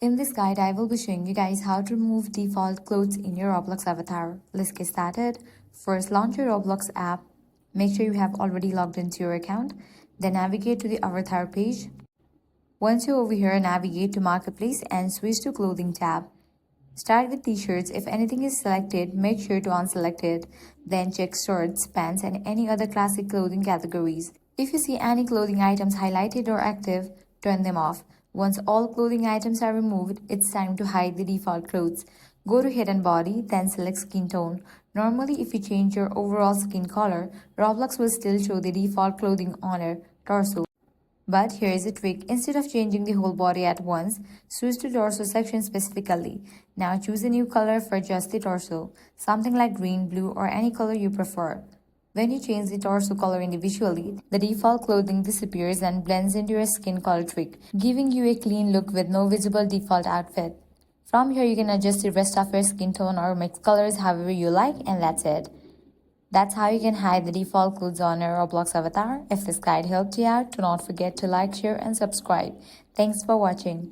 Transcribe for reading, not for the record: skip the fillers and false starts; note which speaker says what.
Speaker 1: In this guide, I will be showing you guys how to remove default clothes in your Roblox avatar. Let's get started. First, launch your Roblox app. Make sure you have already logged into your account. Then navigate to the avatar page. Once you're over here, navigate to Marketplace and switch to Clothing tab. Start with t-shirts. If anything is selected, make sure to unselect it. Then check shirts, pants, and any other classic clothing categories. If you see any clothing items highlighted or active, turn them off. Once all clothing items are removed, it's time to hide the default clothes. Go to Hidden Body, then select Skin Tone. Normally, if you change your overall skin color, Roblox will still show the default clothing on your torso. But here is a trick. Instead of changing the whole body at once, switch to torso section specifically. Now choose a new color for just the torso, something like green, blue, or any color you prefer. When you change the torso color individually, the default clothing disappears and blends into your skin color trick, giving you a clean look with no visible default outfit. From here, you can adjust the rest of your skin tone or mix colors however you like, and that's it. That's how you can hide the default clothes on your Roblox avatar. If this guide helped you out, do not forget to like, share, and subscribe. Thanks for watching.